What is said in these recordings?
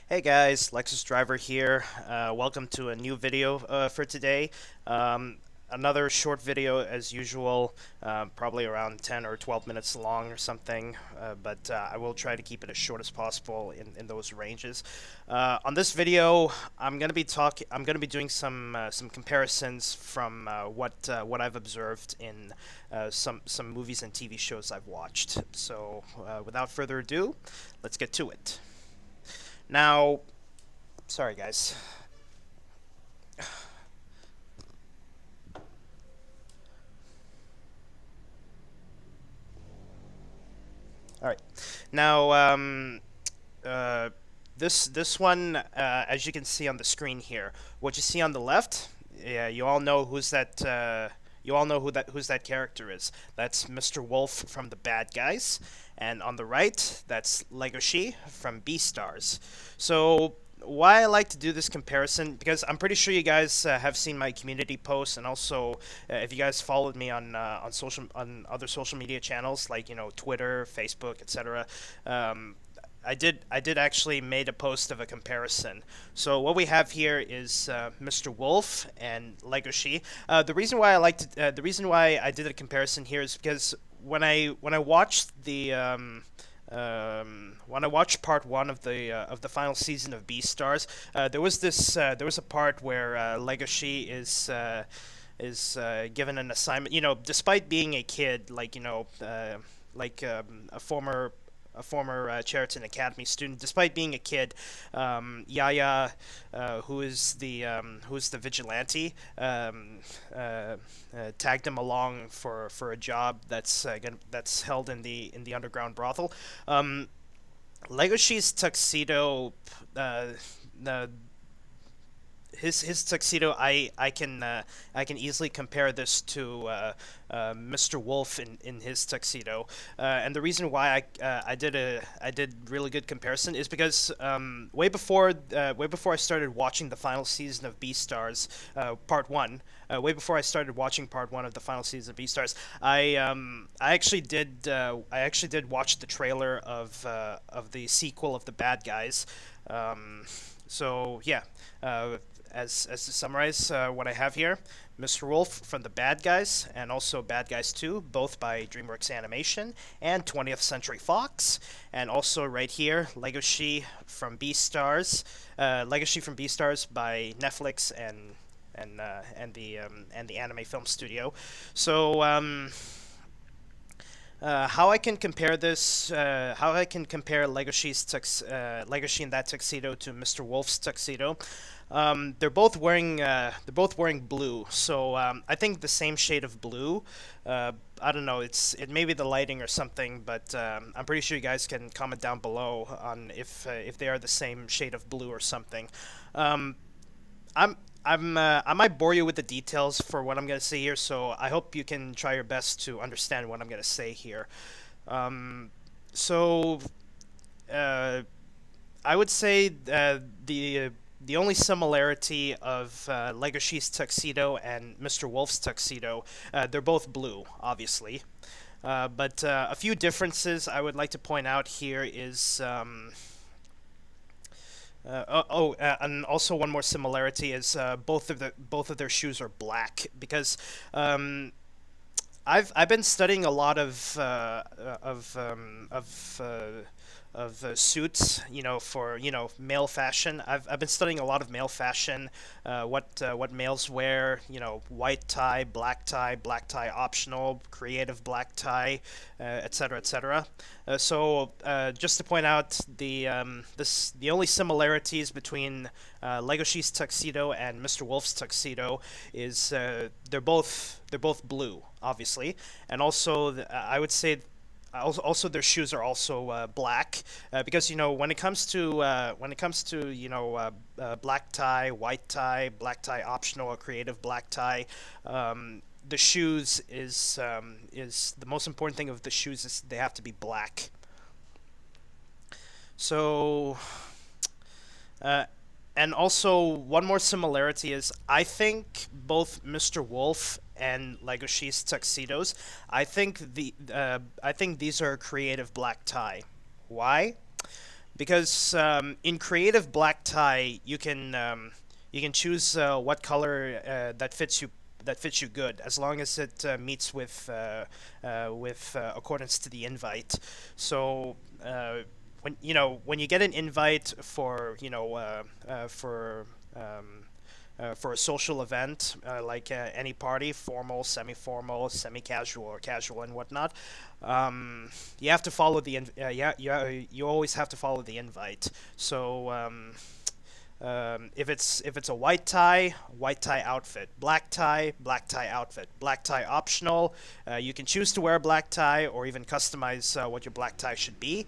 Hey guys, Lexus Driver here. Welcome to a new video for today. Um, Another short video as usual, probably around 10 or 12 minutes long or something, but I will try to keep it as short as possible in those ranges. On this video, I'm gonna be doing some comparisons from what I've observed in some movies and TV shows I've watched. So without further ado, let's get to it. Now, sorry guys. All right. Now, uh, this one, as you can see on the screen here, what you see on the left, yeah, you all know who's that. You all know who's that character is. That's Mr. Wolf from the Bad Guys, and on the right, that's Legoshi from Beastars. So why I like to do this comparison, because I'm pretty sure you guys have seen my community posts, and also if you guys followed me on other social media channels like Twitter, Facebook, etc. I did actually made a post of a comparison. So what we have here is Mr. Wolf and Legoshi. The reason why I did a comparison here is because when I watched when I watched part one of the final season of Beastars, there was a part where Legoshi is given an assignment. Despite being a kid, a former Cheriton Academy student. Despite being a kid, Yaya, who is the vigilante, tagged him along for a job that's held in the underground brothel. Um, Legoshi's tuxedo, uh, uh, his tuxedo, I can easily compare this to Mr. Wolf in his tuxedo, and the reason why I did really good comparison is because way before I started watching the final season of Beastars, part one. Way before I started watching part one of the final season of Beastars, I actually did watch the trailer of the sequel of the Bad Guys. Um, so yeah, uh, as to summarize what I have here, Mr. Wolf from the Bad Guys and also Bad Guys 2, both by DreamWorks Animation and 20th Century Fox, and also right here, Legacy from Beastars by Netflix and the anime film studio. So how I can compare this, how I can compare Legacy in that tuxedo to Mr. Wolf's tuxedo. They're both wearing blue, so I think the same shade of blue. I don't know, it may be the lighting or something, but I'm pretty sure you guys can comment down below on if they are the same shade of blue or something. Um, I might bore you with the details for what I'm gonna say here, so I hope you can try your best to understand what I'm gonna say here. Um, so uh, I would say the only similarity of Legoshi's tuxedo and Mr. Wolf's tuxedo, they're both blue, obviously. But a few differences I would like to point out here is and also one more similarity is both of their shoes are black because I've been studying a lot of suits, for male fashion. I've been studying a lot of male fashion, what males wear, black tie optional, creative black tie, etc. etc. Just to point out the only similarities between Legoshi's tuxedo and Mr. Wolf's tuxedo is they're both blue, obviously, and also I would say also their shoes are also black because when it comes to black tie optional or creative black tie, the shoes is the most important thing of the shoes is they have to be black. So uh, and also one more similarity is I think both Mr. Wolf and Legoshi's tuxedos, I think these are creative black tie. Why? because in creative black tie you can choose what color that fits you good, as long as it meets with accordance to the invite. So when when you get an invite for for a social event, like any party, formal, semi-formal, semi-casual, or casual, and whatnot. You have to follow you always have to follow the invite. So if it's a white tie outfit, black tie outfit, black tie optional. You can choose to wear a black tie or even customize what your black tie should be.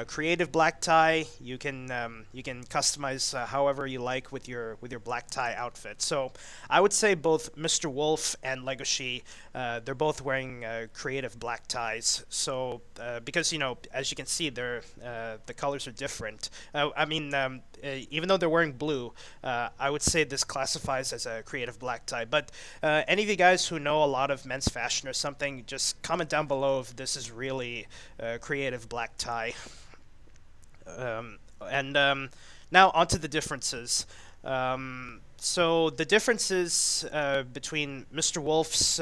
Creative black tie, you can customize however you like with your black tie outfit. So I would say both Mr. Wolf and Legoshi, they're both wearing creative black ties. So because as you can see, the colors are different. Even though they're wearing blue, I would say this classifies as a creative black tie. But any of you guys who know a lot of men's fashion or something, just comment down below if this is really creative black tie. And Now onto the differences. So the differences between Mr. Wolf's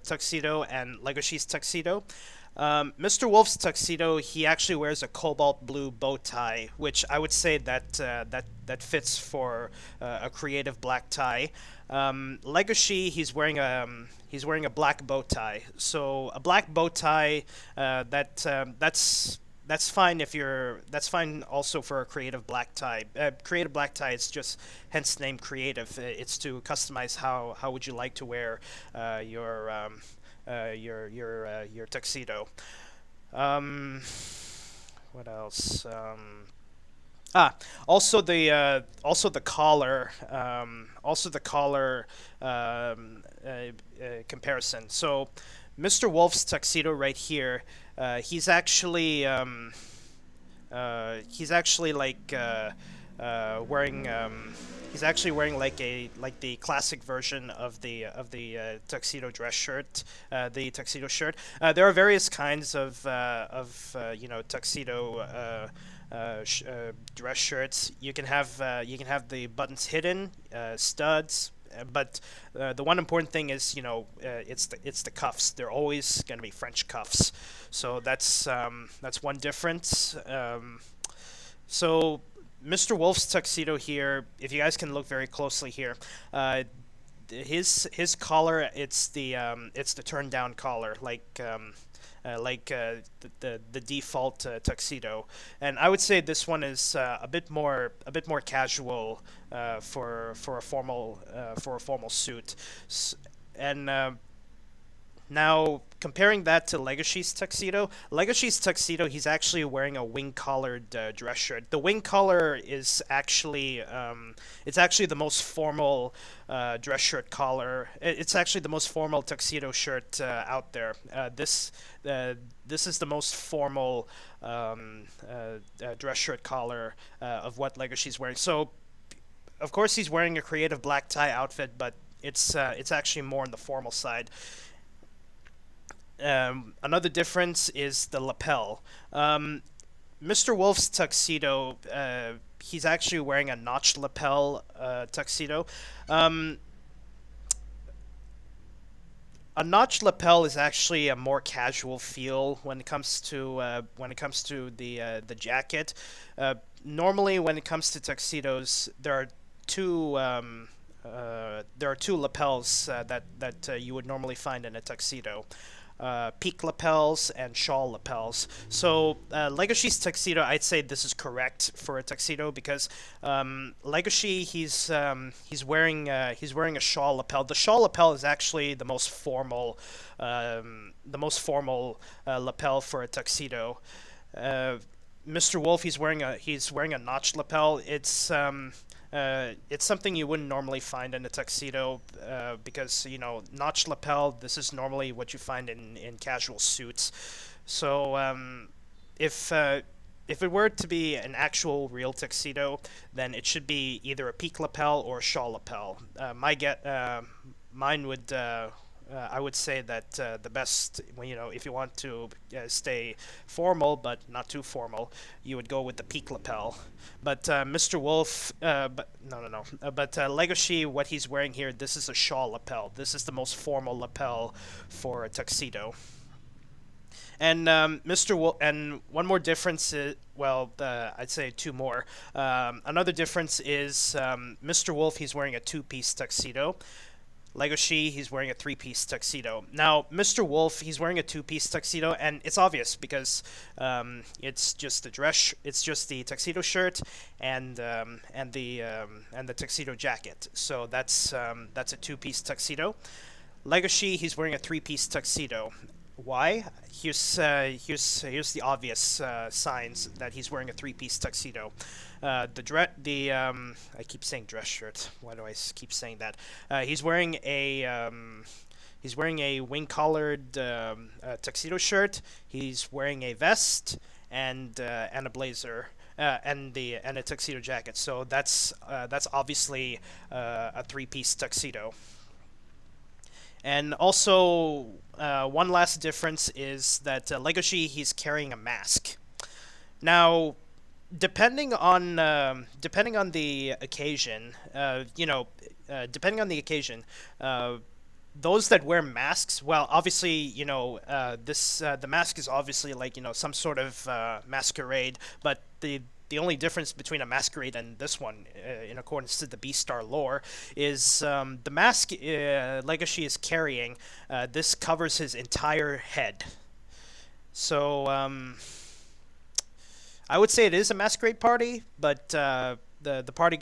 tuxedo and Legoshi's tuxedo. Mr. Wolf's tuxedo, he actually wears a cobalt blue bow tie, which I would say that fits for a creative black tie. Legoshi, he's wearing a black bow tie. So a black bow tie, that's fine if that's fine also for a creative black tie. Creative black tie is just hence the name creative. It's to customize how would you like to wear your tuxedo. Um, what else? Also the collar. Also the collar comparison. So, Mr. Wolf's tuxedo right here. He's actually like wearing he's actually wearing like the classic version of the tuxedo dress shirt, the tuxedo shirt. There are various kinds of tuxedo dress shirts. You can have the buttons hidden, studs. But the one important thing is, it's the cuffs. They're always going to be French cuffs. So that's one difference. So Mr. Wolf's tuxedo here, if you guys can look very closely here, his collar, it's the turn down collar, the default tuxedo, and I would say this one is a bit more casual for a formal suit. And Now, comparing that to Legoshi's tuxedo, he's actually wearing a wing-collared dress shirt. The wing collar is actually, it's actually the most formal dress shirt collar. It's actually the most formal tuxedo shirt out there. This is the most formal dress shirt collar of what Legoshi's wearing. So, of course, he's wearing a creative black tie outfit, but it's actually more on the formal side. Another difference is the lapel. Mr. Wolf's tuxedo, he's actually wearing a notched lapel tuxedo. A notched lapel is actually a more casual feel when it comes to the jacket. Normally, when it comes to tuxedos, there are two lapels that you would normally find in a tuxedo. Peak lapels and shawl lapels. So Legoshi's tuxedo, I'd say this is correct for a tuxedo because Legoshi he's wearing a shawl lapel. The shawl lapel is actually the most formal lapel for a tuxedo. Mr. Wolf, he's wearing a notched lapel. It's something you wouldn't normally find in a tuxedo because notched lapel. This is normally what you find in casual suits. So if it were to be an actual real tuxedo, then it should be either a peak lapel or a shawl lapel. Mine would I would say that the best, well, if you want to stay formal but not too formal, you would go with the peak lapel. But Mr. Wolf, but no, no, no. But Legoshi, what he's wearing here, this is a shawl lapel. This is the most formal lapel for a tuxedo. And Mr. Wolf, and one more difference is, well, I'd say two more. Another difference is Mr. Wolf, he's wearing a two-piece tuxedo. Legoshi, he's wearing a three-piece tuxedo. Now, Mr. Wolf, he's wearing a two-piece tuxedo, and it's obvious because it's just it's just the tuxedo shirt and the tuxedo jacket. So that's a two-piece tuxedo. Legoshi, he's wearing a three-piece tuxedo. Why? Here's the obvious signs that he's wearing a three-piece tuxedo. I keep saying dress shirt. Why do I keep saying that? He's wearing a wing-collared tuxedo shirt. He's wearing a vest and a blazer. And a tuxedo jacket. So that's obviously a three-piece tuxedo. And also, one last difference is that Legoshi, he's carrying a mask. Now, depending on the occasion, depending on the occasion, those that wear masks, well, obviously, the mask is obviously like some sort of masquerade, but the only difference between a masquerade and this one, in accordance to the Beastar lore, is the mask Legoshi is carrying. This covers his entire head. So I would say it is a masquerade party, but the party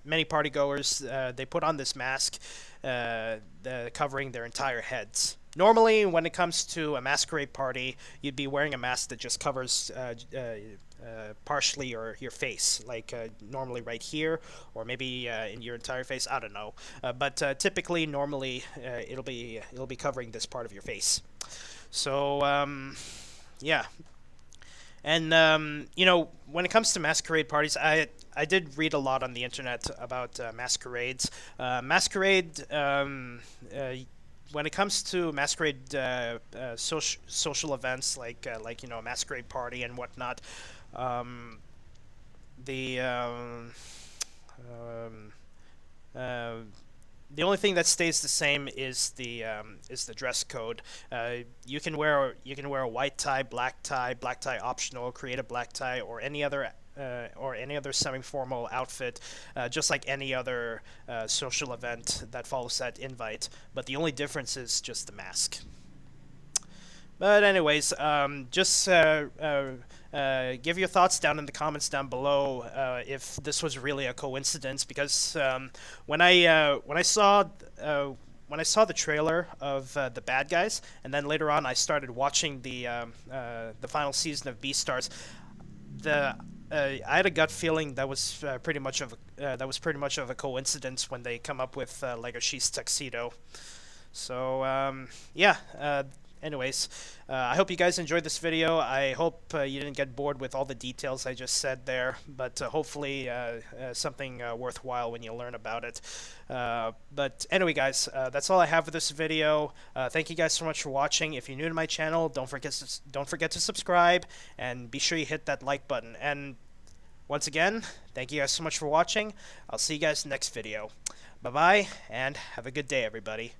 many partygoers they put on this mask, covering their entire heads. Normally, when it comes to a masquerade party, you'd be wearing a mask that just covers partially your face, like normally right here, or maybe in your entire face. I don't know, but typically, normally, it'll be covering this part of your face. So yeah, and when it comes to masquerade parties, I did read a lot on the internet about masquerades. Masquerade. When it comes to masquerade social events like a masquerade party and whatnot, the the only thing that stays the same is the dress code. You can wear a white tie, black tie optional, create a black tie, or any other semi-formal outfit, just like any other social event that follows that invite. But the only difference is just the mask. But anyways, just give your thoughts down in the comments down below if this was really a coincidence. Because when I saw the trailer of the bad guys, and then later on I started watching the final season of Beastars, I had a gut feeling that was pretty much of a coincidence when they come up with Legoshi's tuxedo. So yeah. Anyways, I hope you guys enjoyed this video. I hope you didn't get bored with all the details I just said there, but hopefully something worthwhile when you learn about it. But anyway, guys, that's all I have for this video. Thank you guys so much for watching. If you're new to my channel, don't forget to subscribe, and be sure you hit that like button. And once again, thank you guys so much for watching. I'll see you guys next video. Bye-bye, and have a good day, everybody.